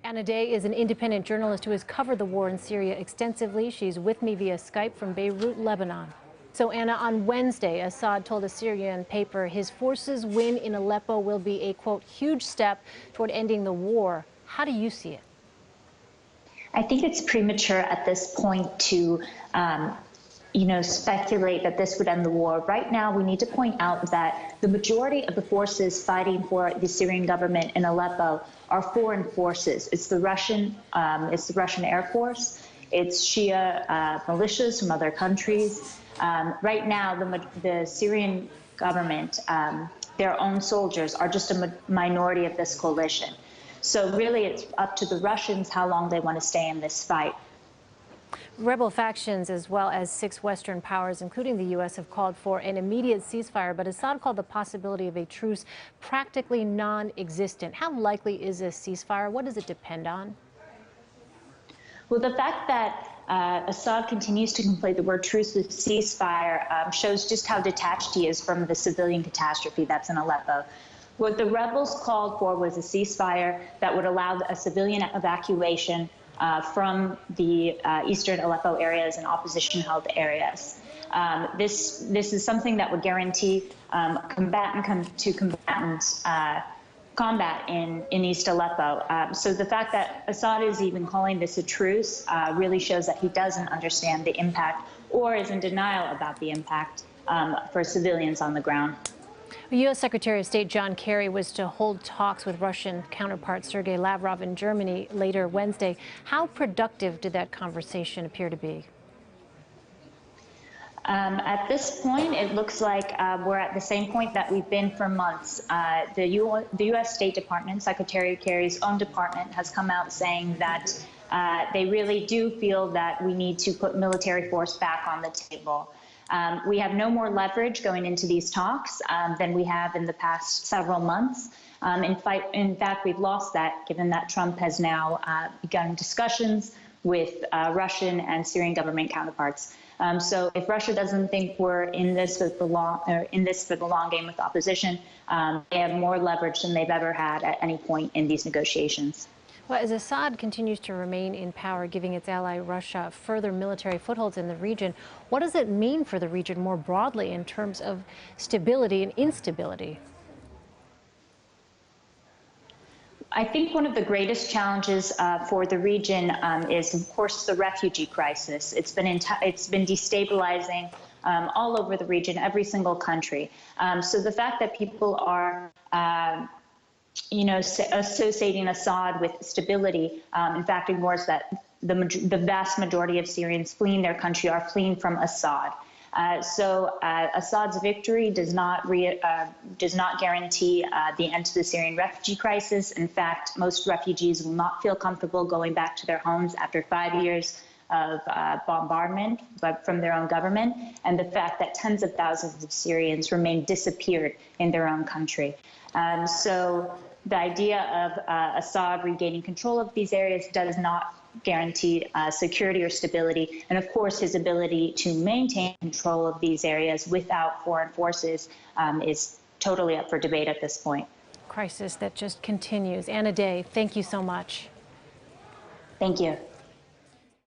Anna Day is an independent journalist who has covered the war in Syria extensively. She's with me via Skype from Beirut, Lebanon. So, Anna, on Wednesday, Assad told a Syrian paper his forces' win in Aleppo will be a, quote, huge step toward ending the war. How do you see it? I think it's premature at this point to speculate that this would end the war. Right now, we need to point out that the majority of the forces fighting for the Syrian government in Aleppo are foreign forces. It's the Russian Air Force. It's Shia militias from other countries. Right now, the Syrian government, their own soldiers, are just a minority of this coalition. So really, it's up to the Russians how long they want to stay in this fight. Rebel factions, as well as 6 Western powers, including the U.S., have called for an immediate ceasefire, but Assad called the possibility of a truce practically non-existent. How likely is a ceasefire? What does it depend on? Well, the fact that Assad continues to conflate the word truce with ceasefire shows just how detached he is from the civilian catastrophe that's in Aleppo. What the rebels called for was a ceasefire that would allow a civilian evacuation from the eastern Aleppo areas and opposition-held areas. This is something that would guarantee combatant combat in East Aleppo. So the fact that Assad is even calling this a truce really shows that he doesn't understand the impact or is in denial about the impact for civilians on the ground. U.S. Secretary of State John Kerry was to hold talks with Russian counterpart Sergei Lavrov in Germany later Wednesday. How productive did that conversation appear to be? At this point, it looks like we're at the same point that we've been for months. The U.S. State Department, Secretary Kerry's own department, has come out saying that they really do feel that we need to put military force back on the table. We have no more leverage going into these talks than we have in the past several months. In fact, we've lost that, given that Trump has now begun discussions with Russian and Syrian government counterparts. So if Russia doesn't think we're in this for the long game with the opposition, they have more leverage than they've ever had at any point in these negotiations. Well, as Assad continues to remain in power, giving its ally Russia further military footholds in the region, what does it mean for the region more broadly in terms of stability and instability? I think one of the greatest challenges for the region is, of course, the refugee crisis. It's been destabilizing all over the region, every single country. So the fact that people are associating Assad with stability, in fact, ignores that the vast majority of Syrians fleeing their country are fleeing from Assad. So Assad's victory does not guarantee the end to the Syrian refugee crisis. In fact, most refugees will not feel comfortable going back to their homes after 5 years of bombardment from their own government, and the fact that tens of thousands of Syrians remain disappeared in their own country. So the idea of Assad regaining control of these areas does not guarantee security or stability. And of course, his ability to maintain control of these areas without foreign forces is totally up for debate at this point. Crisis that just continues. Anna Day, thank you so much. Thank you.